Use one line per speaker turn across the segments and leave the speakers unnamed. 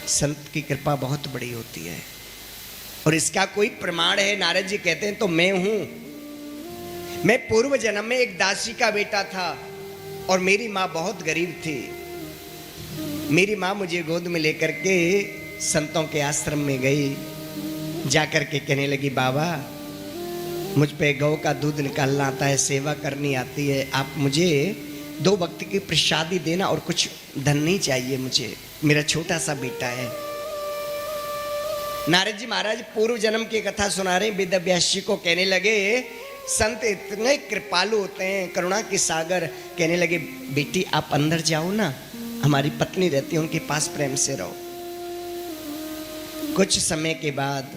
संत की कृपा बहुत बड़ी होती है। और इसका कोई प्रमाण है, नारद जी कहते हैं तो मैं हूं। मैं पूर्व जन्म में एक दासी का बेटा था और मेरी माँ बहुत गरीब थी। मेरी माँ मुझे गोद में लेकर के संतों के आश्रम में गई। जाकर के कहने लगी, बाबा मुझ पे गौ का दूध निकालना आता है, सेवा करनी आती है, आप मुझे 2 वक्त की प्रसादी देना और कुछ धन नहीं चाहिए मुझे, मेरा छोटा सा बेटा है। नारद जी महाराज पूर्व जन्म की कथा सुना रहे, वेद व्यास जी को कहने लगे, संत इतने कृपालु होते हैं, करुणा के सागर। कहने लगे, बेटी आप अंदर जाओ ना, हमारी पत्नी रहती है, उनके पास प्रेम से रहो। कुछ समय के बाद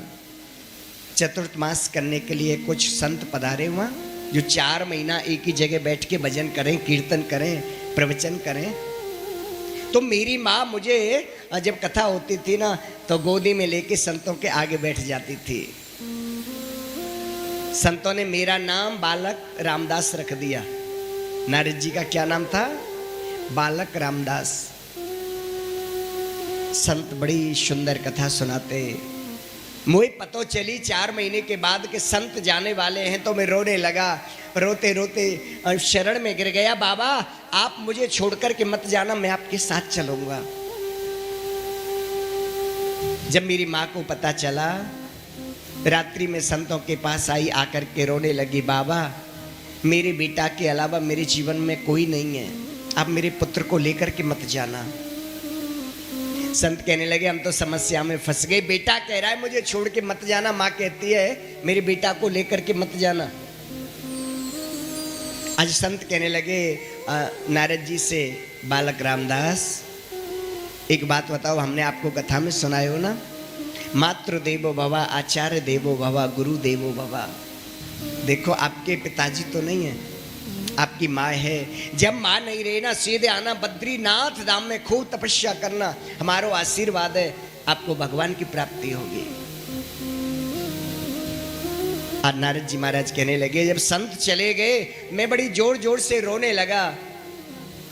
चतुर्थ मास करने के लिए कुछ संत पधारे हुआ, जो 4 महीना एक ही जगह बैठ के भजन करें, कीर्तन करें, प्रवचन करें। तो मेरी माँ मुझे जब कथा होती थी ना, तो गोदी में लेके संतों के आगे बैठ जाती थी। संतों ने मेरा नाम बालक रामदास रख दिया। नारद जी का क्या नाम था? बालक रामदास। संत बड़ी सुंदर कथा सुनाते। मुझे पतो चली 4 महीने के बाद कि संत जाने वाले हैं, तो मैं रोने लगा। रोते रोते शरण में गिर गया, बाबा आप मुझे छोड़कर के मत जाना, मैं आपके साथ चलूंगा। जब मेरी माँ को पता चला, रात्रि में संतों के पास आई, आकर के रोने लगी, बाबा मेरे बेटा के अलावा मेरे जीवन में कोई नहीं है, आप मेरे पुत्र को लेकर के मत जाना। संत कहने लगे, हम तो समस्या में फंस गए, बेटा कह रहा है मुझे छोड़ के मत जाना, माँ कहती है मेरे बेटा को लेकर के मत जाना। आज संत कहने लगे नारद जी से, बालक रामदास एक बात बताओ, हमने आपको कथा में सुनाए हो ना, मातृ देवो भवा, आचार्य देवो भवा, गुरु देवो भवा। देखो आपके पिताजी तो नहीं है, आपकी माँ है। जब माँ नहीं रही ना, सीधे आना बद्रीनाथ धाम में, खूब तपस्या करना, हमारा आशीर्वाद है, आपको भगवान की प्राप्ति होगी। और नारद जी महाराज कहने लगे, जब संत चले गए मैं बड़ी जोर जोर से रोने लगा,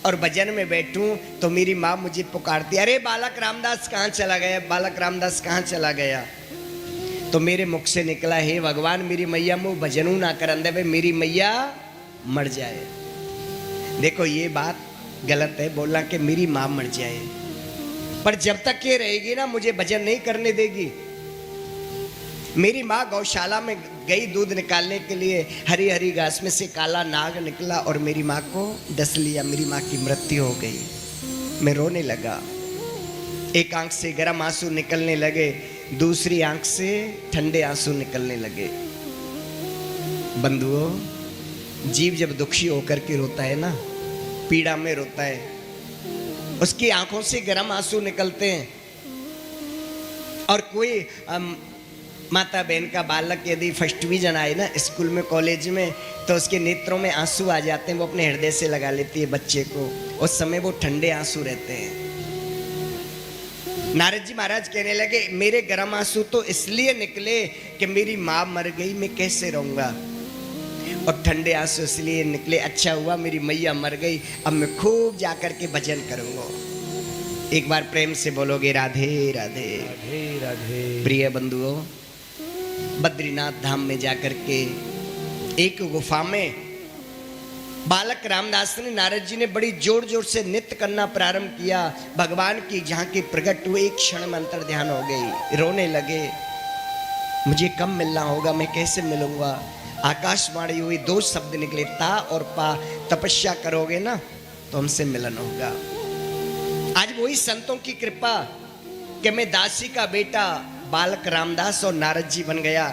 और भजन में बैठूं तो मेरी माँ मुझे पुकारती, अरे बालक रामदास कहाँ चला गया, बालक रामदास कहाँ चला गया। तो मेरे मुख से निकला, हे भगवान मेरी मैया मुँह भजनू ना कर अंदर, मेरी मैया मर जाए। देखो ये बात गलत है बोलना कि मेरी माँ मर जाए, पर जब तक ये रहेगी ना मुझे भजन नहीं करने देगी। मेरी माँ गौशाला में गई दूध निकालने के लिए, हरी हरी घास में से काला नाग निकला और मेरी माँ को डस लिया, मेरी माँ की मृत्यु हो गई। मैं रोने लगा, एक आंख से गर्म आंसू निकलने लगे, दूसरी आंख से ठंडे आंसू निकलने लगे। बंधुओं, जीव जब दुखी होकर के रोता है ना, पीड़ा में रोता है, उसकी आंखों से गर्म आंसू निकलते हैं। और कोई माता बहन का बालक यदि फर्स्ट डिवीजन आए ना स्कूल में, कॉलेज में, तो उसके नेत्रों में आंसू आ जाते हैं, वो अपने हृदय से लगा लेती है बच्चे को, उस समय वो ठंडे आंसू रहते हैं। नारद जी महाराज कहने लगे, मेरे गर्म आंसू तो इसलिए निकले कि मेरी माँ मर गई, मैं कैसे रहूंगा, और ठंडे आंसू इसलिए निकले, अच्छा हुआ मेरी मैया मर गई, अब मैं खूब जाकर के भजन करूंगा। एक बार प्रेम से बोलोगे राधे राधे राधे राधे। प्रिय बंधुओं, बद्रीनाथ धाम में जाकर के एक गुफा में बालक रामदास ने, नारद जी ने बड़ी जोर जोर से नृत्य करना प्रारंभ किया। भगवान की झांकी प्रकट हुई, एक क्षण में अंतर ध्यान हो गई, रोने लगे, मुझे कब मिलना होगा, मैं कैसे मिलूंगा। आकाशवाणी हुई, 2 शब्द निकले, ता और पा, तपस्या करोगे ना तो हमसे मिलन होगा। आज वही संतों की कृपा कि मैं दासी का बेटा बालक रामदास और नारद जी बन गया।